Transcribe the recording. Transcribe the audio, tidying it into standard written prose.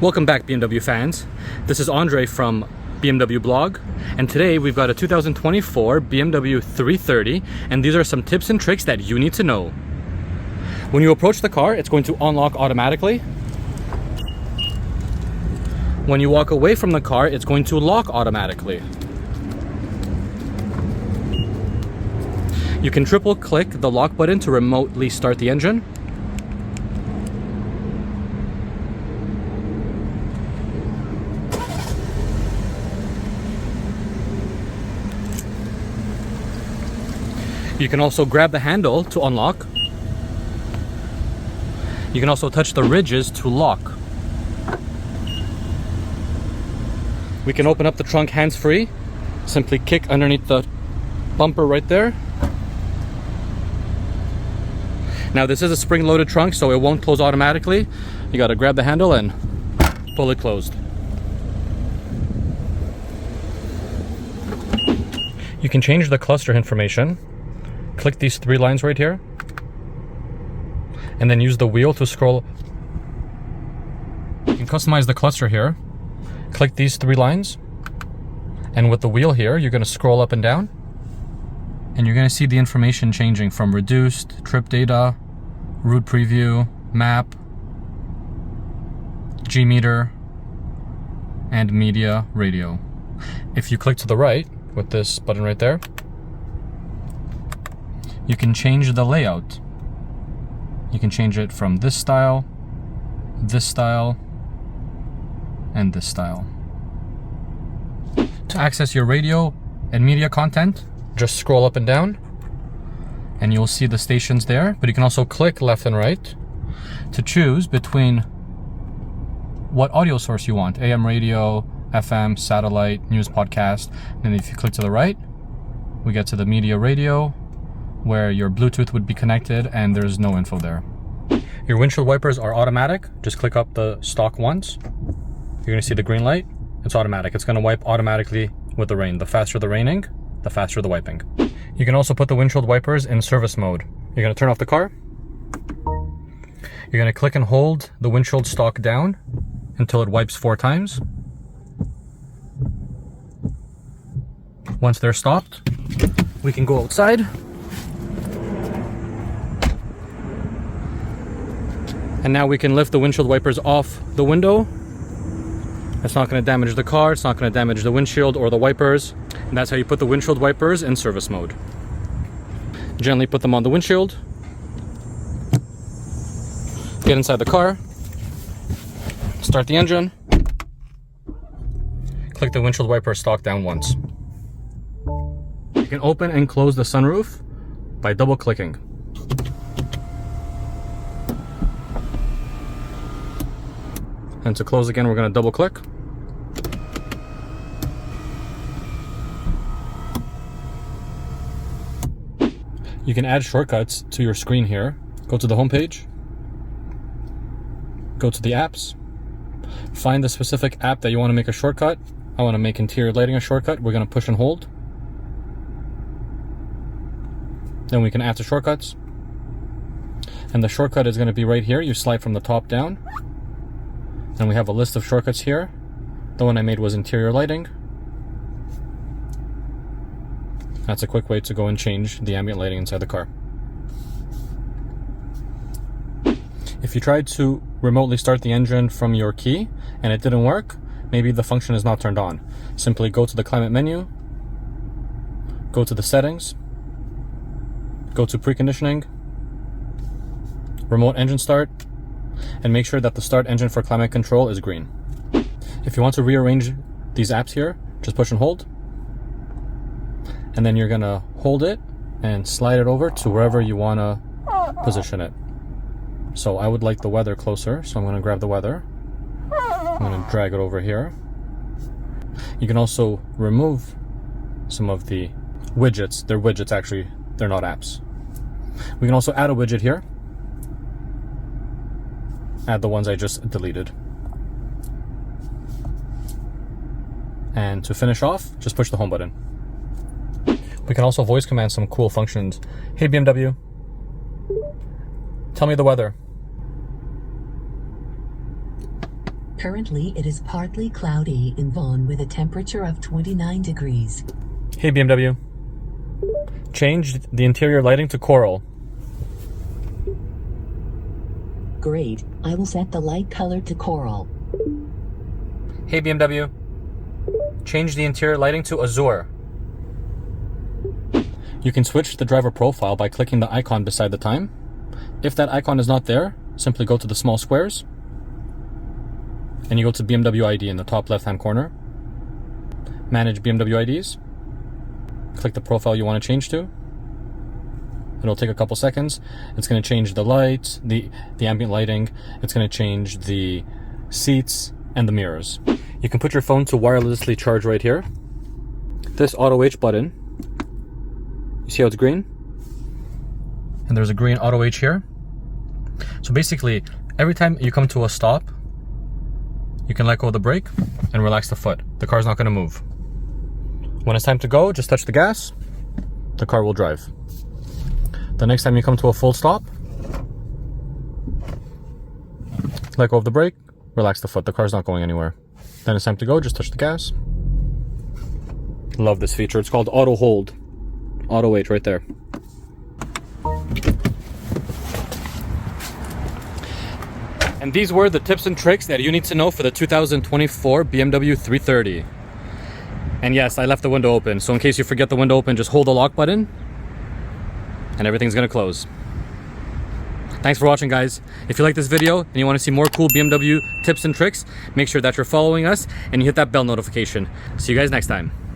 Welcome back, BMW fans. This is Andrei from BMW blog, and today we've got a 2024 BMW 330, and these are some tips and tricks that you need to know. When you approach the car, it's going to unlock automatically. When you walk away from the car, it's going to lock automatically. You can triple click the lock button to remotely start the engine. You can also grab the handle to unlock. You can also touch the ridges to lock. We can open up the trunk hands-free. Simply kick underneath the bumper right there. Now this is a spring-loaded trunk, so it won't close automatically. You gotta grab the handle and pull it closed. You can change the cluster information. Click these three lines right here, and then use the wheel to scroll. You can customize the cluster here. Click these three lines, and with the wheel here, you're going to scroll up and down, and you're going to see the information changing from reduced, trip data, route preview, map, G-meter, and media radio. If you click to the right with this button right there, you can change the layout. You can change it from this style, and this style. To access your radio and media content, just scroll up and down, and you'll see the stations there, but you can also click left and right to choose between what audio source you want, AM radio, FM, satellite, news podcast. And if you click to the right, we get to the media radio, where your Bluetooth would be connected, and there's no info there. Your windshield wipers are automatic. Just click up the stock ones. You're gonna see the green light. It's automatic. It's gonna wipe automatically with the rain. The faster the raining, the faster the wiping. You can also put the windshield wipers in service mode. You're gonna turn off the car. You're gonna click and hold the windshield stock down until it wipes 4 times. Once they're stopped, we can go outside. And now we can lift the windshield wipers off the window. It's not going to damage the car, it's not going to damage the windshield or the wipers. And that's how you put the windshield wipers in service mode. Gently put them on the windshield. Get inside the car. Start the engine. Click the windshield wiper stock down once. You can open and close the sunroof by double clicking. And to close again, we're going to double click. You can add shortcuts to your screen here. Go to the home page. Go to the apps. Find the specific app that you want to make a shortcut. I want to make interior lighting a shortcut. We're going to push and hold. Then we can add the shortcuts. And the shortcut is going to be right here. You slide from the top down. And we have a list of shortcuts here. The one I made was interior lighting. That's a quick way to go and change the ambient lighting inside the car. If you tried to remotely start the engine from your key and it didn't work, maybe the function is not turned on. Simply go to the climate menu, go to the settings, go to preconditioning, remote engine start, and make sure that the start engine for climate control is green. If you want to rearrange these apps here, just push and hold, and then you're gonna hold it and slide it over to wherever you wanna position it. So I would like the weather closer, so I'm gonna grab the weather. I'm gonna drag it over here. You can also remove some of the widgets. They're widgets actually, they're not apps. We can also add a widget here. Add the ones I just deleted. And to finish off, just push the home button. We can also voice command some cool functions. Hey BMW, tell me the weather. Currently, it is partly cloudy in Vaughan with a temperature of 29 degrees. Hey BMW, change the interior lighting to coral. Great, I will set the light color to coral. Hey BMW, change the interior lighting to azure. You can switch the driver profile by clicking the icon beside the time. If that icon is not there, simply go to the small squares and you go to BMW ID in the top left hand corner. Manage BMW IDs. Click the profile you want to change to. It'll take a couple seconds. It's going to change the lights, the ambient lighting. It's going to change the seats and the mirrors. You can put your phone to wirelessly charge right here. This auto H button, you see how it's green? And there's a green auto H here. So basically, every time you come to a stop, you can let go of the brake and relax the foot. The car's not going to move. When it's time to go, just touch the gas. The car will drive. The next time you come to a full stop, let go of the brake, relax the foot. The car's not going anywhere. Then it's time to go, just touch the gas. Love this feature. It's called Auto Hold. Auto H right there. And these were the tips and tricks that you need to know for the 2024 BMW 330. And yes, I left the window open. So in case you forget the window open, just hold the lock button and everything's gonna close. Thanks for watching, guys. If you like this video and you want to see more cool BMW tips and tricks, make sure that you're following us and you hit that bell notification. See you guys next time.